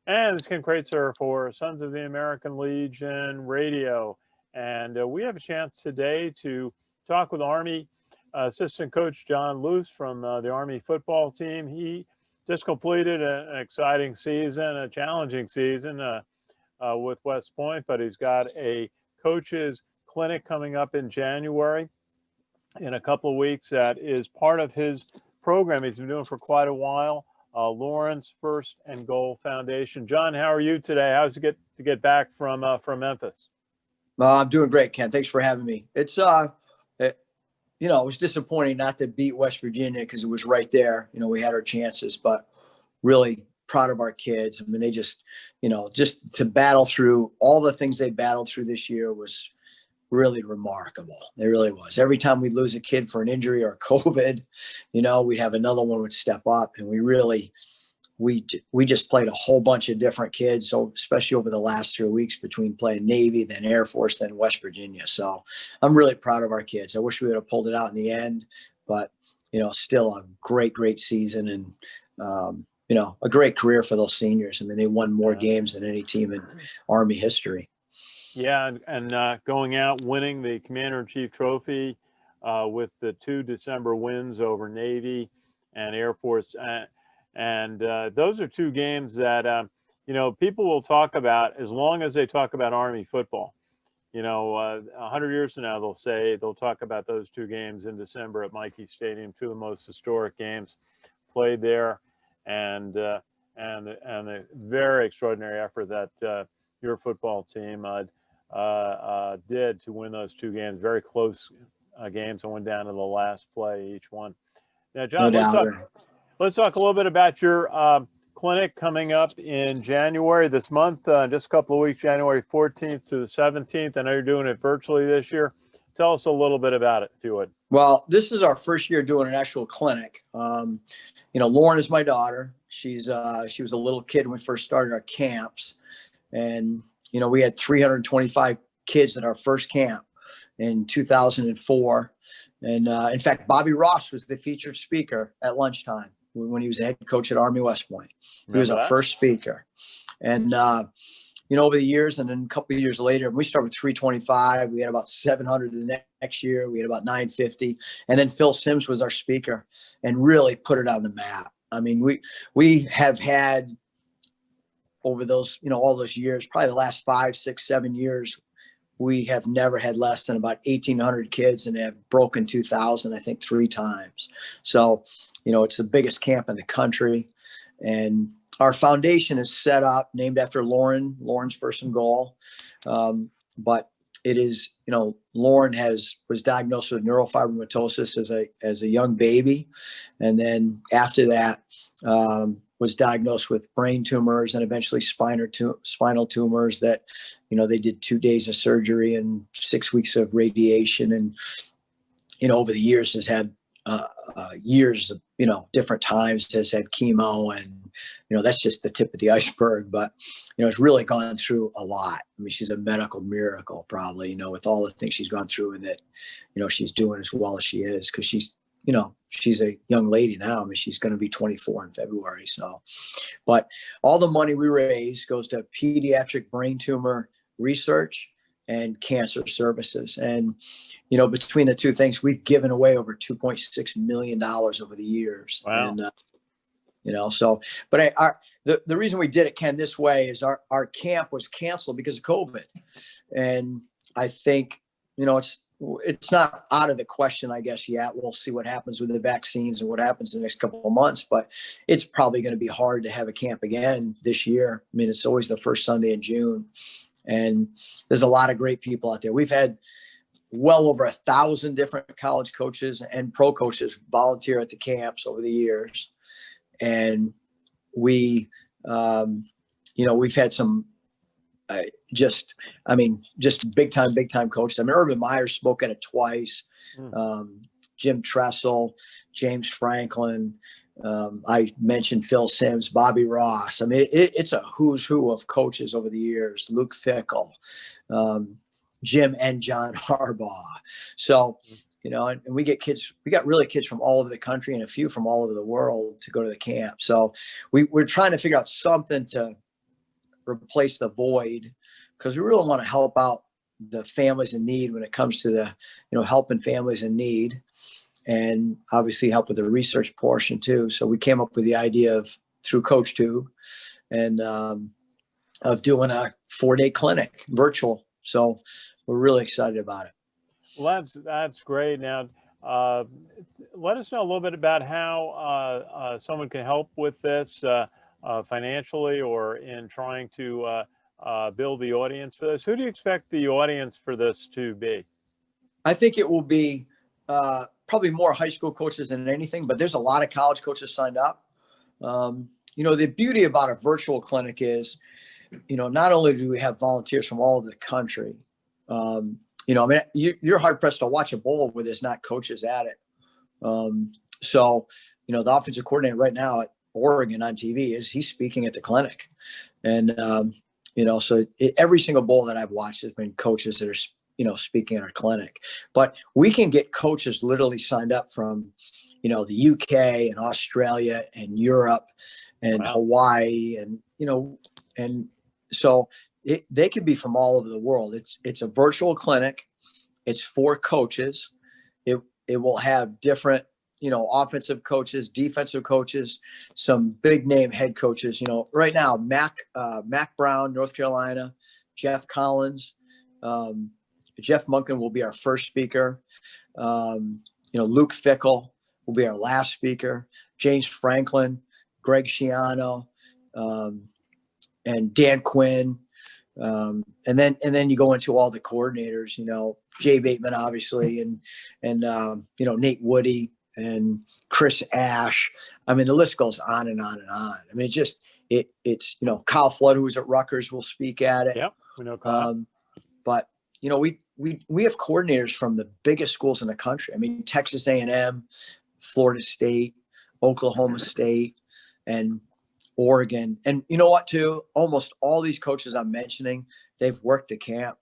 And this is Ken Kreitzer for Sons of the American Legion Radio. And we have a chance today to talk with Army assistant coach John Luce from the Army football team. He just completed an exciting season, a challenging season with West Point, but he's got a coaches clinic coming up in January in a couple of weeks that is part of his program he's been doing for quite a while. Lawrence First and Goal Foundation. John, how are you today? How's it to get back from Memphis? I'm doing great, Ken. Thanks for having me. It's it was disappointing not to beat West Virginia because it was right there. We had our chances, but really proud of our kids. I mean, they just to battle through all the things they battled through this year was really remarkable. It really was. Every time we'd lose a kid for an injury or COVID, we'd have another one would step up, and we just played a whole bunch of different kids. So especially over the last 3 weeks between playing Navy, then Air Force, then West Virginia. So I'm really proud of our kids. I wish we would have pulled it out in the end, but still a great season and a great career for those seniors. I mean, they won more games than any team in Army history. Yeah, and going out winning the Commander-in-Chief Trophy with the 2 December wins over Navy and Air Force. And those are 2 games that, people will talk about as long as they talk about Army football. 100 years from now, they'll talk about those 2 games in December at Mikey Stadium, 2 of the most historic games played there, and the very extraordinary effort that your football team did to win those 2 games, very close games, and went down to the last play each one. Now, John, let's talk a little bit about your clinic coming up in January this month, just a couple of weeks, January 14th to the 17th. I know you're doing it virtually this year. Tell us a little bit about it, if you would. Well, this is our first year doing an actual clinic. Lauren is my daughter. She was a little kid when we first started our camps, and we had 325 kids at our first camp in 2004. And in fact, Bobby Ross was the featured speaker at lunchtime when he was the head coach at Army West Point. He was our first speaker. And, over the years, and then a couple of years later, we started with 325. We had about 700 the next year. We had about 950. And then Phil Simms was our speaker and really put it on the map. I mean, we have had over those, all those years, probably the last 5, 6, 7 years, we have never had less than about 1,800 kids, and have broken 2,000, I think, 3 times. So, it's the biggest camp in the country. And our foundation is set up, named after Lawrence First and Goal. But it is, Lauren was diagnosed with neurofibromatosis as a young baby. And then after that, was diagnosed with brain tumors and eventually spinal tumors that, they did 2 days of surgery and 6 weeks of radiation. And, over the years has had years of, different times, has had chemo, and, that's just the tip of the iceberg. But, it's really gone through a lot. I mean, she's a medical miracle, probably, with all the things she's gone through, and that, she's doing as well as she is, because she's a young lady now. I mean, she's going to be 24 in February. So, but all the money we raise goes to pediatric brain tumor research and cancer services. And, between the 2 things, we've given away over $2.6 million over the years. Wow. And, but the reason we did it, Ken, this way is our camp was canceled because of COVID. And I think, it's not out of the question, I guess, yet. We'll see what happens with the vaccines and what happens in the next couple of months, but it's probably going to be hard to have a camp again this year. I mean, it's always the first Sunday in June, and there's a lot of great people out there. We've had well over 1,000 different college coaches and pro coaches volunteer at the camps over the years. And we've had some, just big time coaches. I mean, Urban Meyer spoke at it twice. Jim Tressel, James Franklin. I mentioned Phil Simms, Bobby Ross. I mean, it's a who's who of coaches over the years. Luke Fickell, Jim and John Harbaugh. So, and we get kids. We got really kids from all over the country and a few from all over the world to go to the camp. So we're trying to figure out something to replace the void, because we really want to help out the families in need when it comes to the, helping families in need, and obviously help with the research portion too. So we came up with the idea of, through CoachTube, and of doing a 4-day clinic virtual. So we're really excited about it. Well, that's great. Now, let us know a little bit about how someone can help with this financially, or in trying to build the audience for this. Who do you expect the audience for this to be? I think it will be probably more high school coaches than anything, but there's a lot of college coaches signed up. The beauty about a virtual clinic is, not only do we have volunteers from all over the country, you're hard pressed to watch a bowl where there's not coaches at it. So, the offensive coordinator right now at Oregon on TV he's speaking at the clinic. And, so every single bowl that I've watched has been coaches that are, speaking at our clinic. But we can get coaches literally signed up from, the UK and Australia and Europe and Hawaii, and, and so they could be from all over the world. It's a virtual clinic. It's for coaches. It will have different, offensive coaches, defensive coaches, some big name head coaches. Right now, Mack Brown, North Carolina, Geoff Collins, Jeff Monken will be our first speaker. Luke Fickell will be our last speaker. James Franklin, Greg Schiano, and Dan Quinn. And then you go into all the coordinators, Jay Bateman, obviously, and Nate Woody and Chris Ash. I mean, the list goes on and on and on. I mean, it's Kyle Flood, who was at Rutgers, will speak at it. Yep, we know Kyle. But we have coordinators from the biggest schools in the country. I mean, Texas A&M, Florida State, Oklahoma State, and Oregon. And you know what, too? Almost all these coaches I'm mentioning, they've worked at camp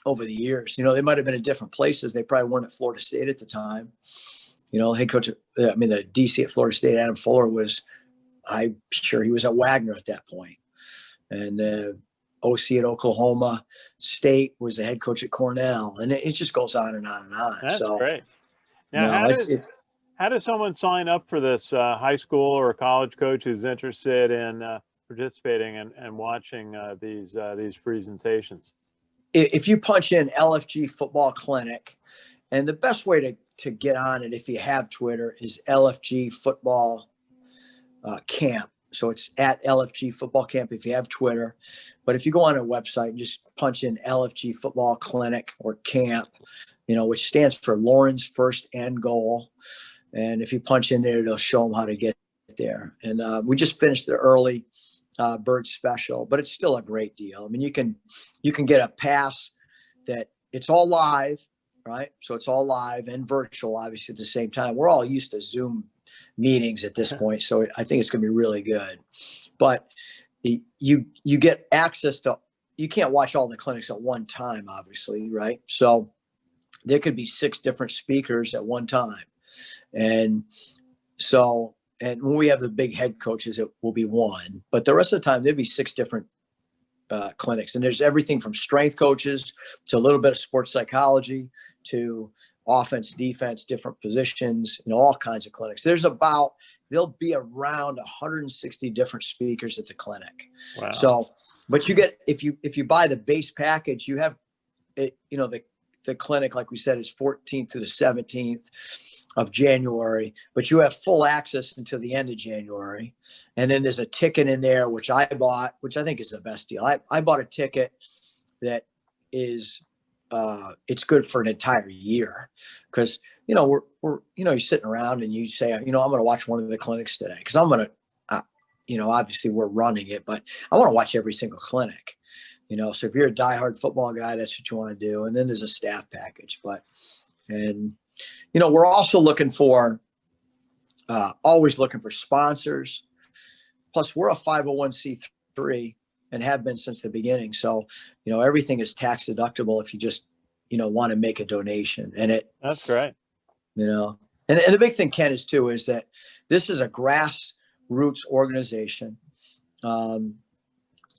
over the years. They might have been in different places. They probably weren't at Florida State at the time. Head coach, the DC at Florida State, Adam Fuller, I'm sure he was at Wagner at that point. And OC at Oklahoma State was the head coach at Cornell. And it just goes on and on and on. That's great. Now, how does someone sign up for this, high school or college coach who's interested in participating and watching these presentations? If you punch in LFG Football Clinic, and the best way to get on it, if you have Twitter, is LFG Football Camp. So it's at LFG Football Camp if you have Twitter. But if you go on our website and just punch in LFG Football Clinic or Camp, which stands for Lauren's First End Goal. And if you punch in there, it'll show them how to get there. And we just finished the early bird special, but it's still a great deal. I mean, you can get a pass that it's all live, right? So it's all live and virtual, obviously, at the same time. We're all used to Zoom meetings at this point, so I think it's going to be really good. But you get access to, you can't watch all the clinics at one time, obviously, right? So there could be 6 different speakers at one time. And when we have the big head coaches, it will be 1, but the rest of the time there'll be 6 different clinics. And there's everything from strength coaches to a little bit of sports psychology to offense, defense, different positions, all kinds of clinics. There'll be around 160 different speakers at the clinic. Wow. So, but you get, if you buy the base package, you have it, the clinic, like we said, is 14th to the 17th of January, but you have full access until the end of January. And then there's a ticket in there, which I bought, which I think is the best deal. I bought a ticket that is, it's good for an entire year, because, we're you're sitting around and you say, I'm going to watch one of the clinics today, because I'm going to, obviously we're running it, but I want to watch every single clinic, so if you're a diehard football guy, that's what you want to do. And then there's a staff package, we're also looking for, always looking for sponsors. Plus, we're a 501c3 and have been since the beginning. So, everything is tax deductible if you just, want to make a donation. And that's great. And the big thing, Ken, is that this is a grassroots organization.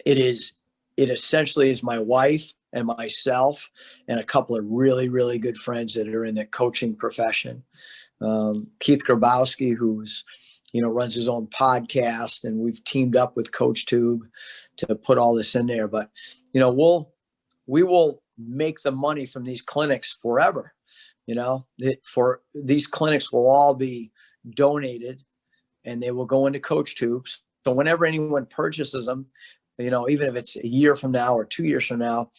it essentially is my wife and myself and a couple of really, really good friends that are in the coaching profession. Keith Grabowski, who's, runs his own podcast, and we've teamed up with Coach Tube to put all this in there. But, we will make the money from these clinics forever. For these clinics will all be donated and they will go into Coach Tubes. So whenever anyone purchases them, even if it's a year from now or 2 years from now,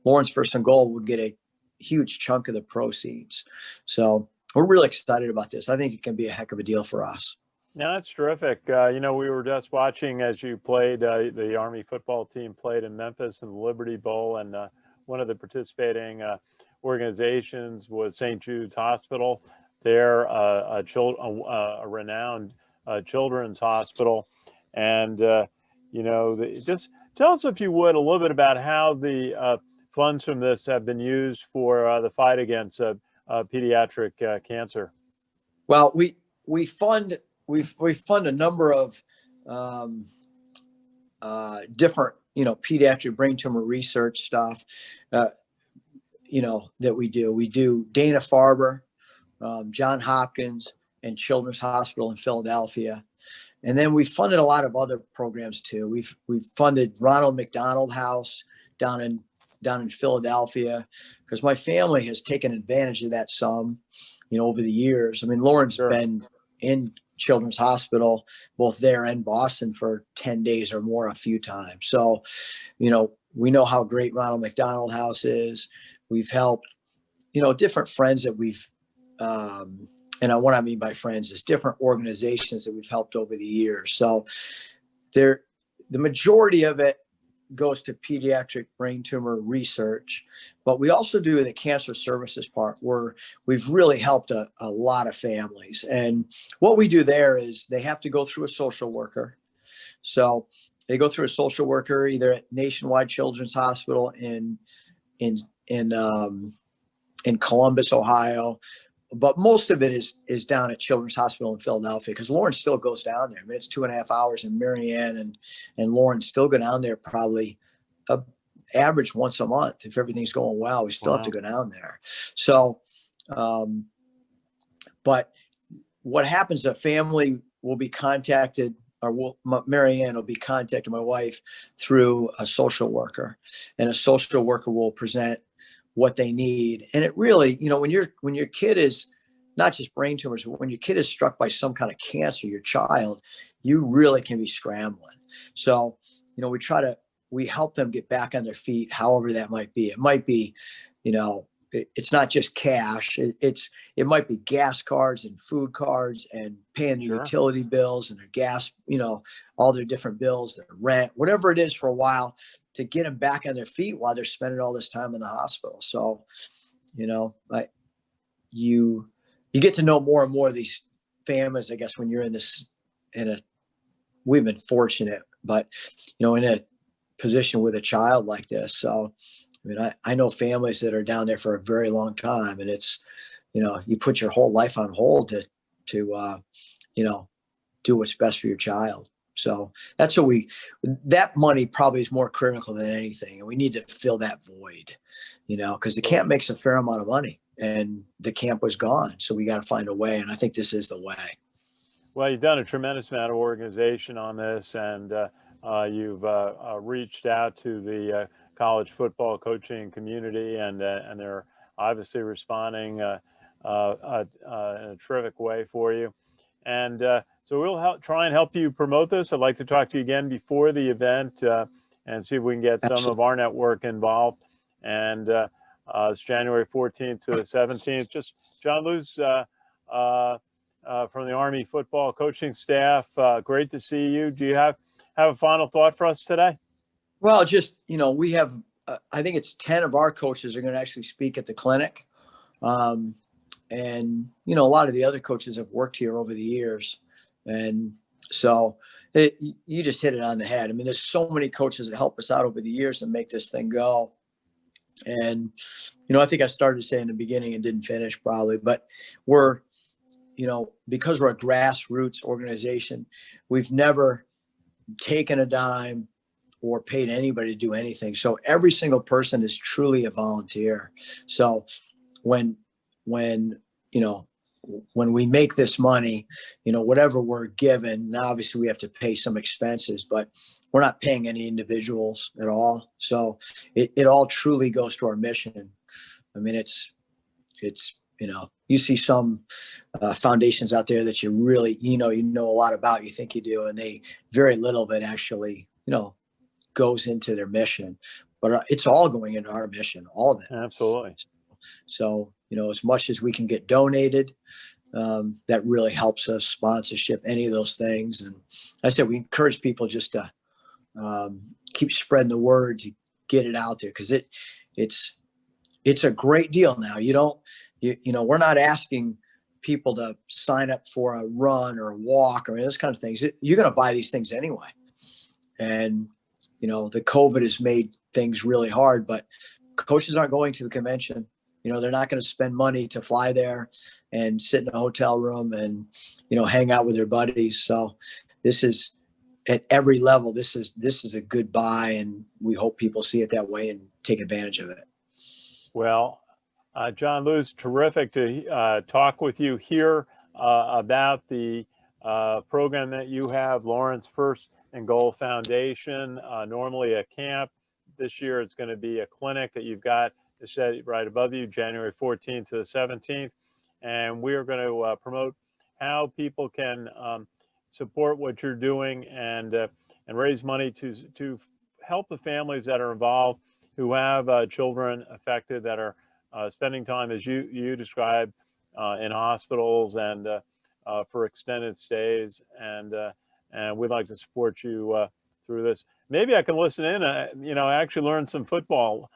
Lawrence First and Goal would get a huge chunk of the proceeds. So we're really excited about this. I think it can be a heck of a deal for us. Yeah, that's terrific. We were just watching as you played, the Army football team played in Memphis in the Liberty Bowl, and one of the participating organizations was St. Jude's Hospital. They're a renowned children's hospital. And, just tell us, if you would, a little bit about how the funds from this have been used for the fight against pediatric cancer. Well, we fund a number of different, pediatric brain tumor research stuff, that we do. We do Dana-Farber, John Hopkins, and Children's Hospital in Philadelphia. And then we funded a lot of other programs too. We've funded Ronald McDonald House down in Philadelphia, because my family has taken advantage of that some, over the years. I mean, Lauren's Sure. been in Children's Hospital, both there and Boston, for 10 days or more a few times. So, we know how great Ronald McDonald House is. We've helped, different friends that we've, and what I mean by friends is different organizations that we've helped over the years. So the majority of it goes to pediatric brain tumor research, but we also do the cancer services part, where we've really helped a lot of families. And what we do there is they have to go through a social worker. So they go through a social worker either at Nationwide Children's Hospital in Columbus, Ohio. But most of it is down at Children's Hospital in Philadelphia, because Lauren still goes down there. I mean, it's 2.5 hours, and Marianne and Lauren still go down there probably average once a month. If everything's going well, we still have to go down there. So, but what happens, a family will be contacted, or Marianne will be contacted, my wife, through a social worker, and a social worker will present what they need. And it really, when your kid is not just brain tumors, but when your kid is struck by some kind of cancer, your child, you really can be scrambling. So, we help them get back on their feet, however that might be. It might be, it's not just cash. It might be gas cards and food cards and paying their Sure. utility bills and their gas, all their different bills, their rent, whatever it is for a while, to get them back on their feet while they're spending all this time in the hospital. So, you get to know more and more of these families, I guess, when you're we've been fortunate, but, in a position with a child like this. So, I mean, I know families that are down there for a very long time, and it's, you put your whole life on hold to do what's best for your child. So that's what that money probably is more critical than anything. And we need to fill that void, because the camp makes a fair amount of money, and the camp was gone. So we got to find a way. And I think this is the way. Well, you've done a tremendous amount of organization on this, and you've reached out to the college football coaching community, and they're obviously responding in a terrific way for you. And so we'll try and help you promote this. I'd like to talk to you again before the event and see if we can get some of our network involved. And it's January 14th to the 17th. Just John Lewis from the Army football coaching staff. Great to see you. Do you have a final thought for us today? Well, just, we have, I think it's 10 of our coaches are going to actually speak at the clinic. And, a lot of the other coaches have worked here over the years. And so you just hit it on the head. I mean, there's so many coaches that help us out over the years and make this thing go. And, I think I started to say in the beginning and didn't finish probably, but we're, because we're a grassroots organization, we've never taken a dime or paid anybody to do anything. So every single person is truly a volunteer. So when we make this money, whatever we're given, now obviously we have to pay some expenses, but we're not paying any individuals at all. So it all truly goes to our mission. I mean, it's you see some foundations out there that you really, know a lot about, you think you do, and they very little of it actually, goes into their mission, but it's all going into our mission, all of it. Absolutely. So, as much as we can get donated, that really helps us, sponsorship, any of those things. And I said, we encourage people just to keep spreading the word, to get it out there, because it's a great deal now. We're not asking people to sign up for a run or a walk or those kind of things. You're going to buy these things anyway. And, the COVID has made things really hard, but coaches aren't going to the convention. They're not going to spend money to fly there and sit in a hotel room and, hang out with their buddies. So this is, at every level, this is a good buy, and we hope people see it that way and take advantage of it. Well, John Lewis, terrific to talk with you here about the program that you have, Lawrence First and Goal Foundation. Normally a camp. This year it's going to be a clinic that you've got set right above you, January 14th to the 17th. And we are going to promote how people can support what you're doing and raise money to help the families that are involved who have children affected that are spending time, as you described, in hospitals and for extended stays. And we'd like to support you through this. Maybe I can listen in, actually learn some football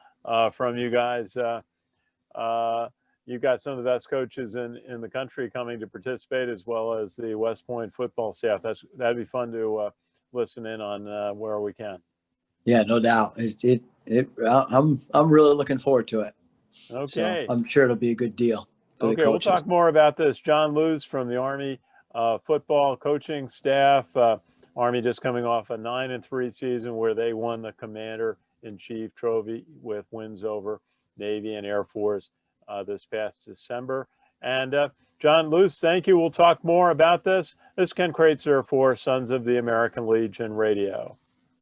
from you guys. You've got some of the best coaches in the country coming to participate, as well as the West Point football staff. That'd be fun to listen in on where we can. Yeah, no doubt. I'm really looking forward to it. Okay. So I'm sure it'll be a good deal for the coaches. We'll talk more about this. John Lewis from the Army football coaching staff. Army just coming off a 9-3 season where they won the Commander-in-Chief Trophy with wins over Navy and Air Force this past December. And John Lewis, thank you. We'll talk more about this. This is Ken Kreitzer for Sons of the American Legion Radio.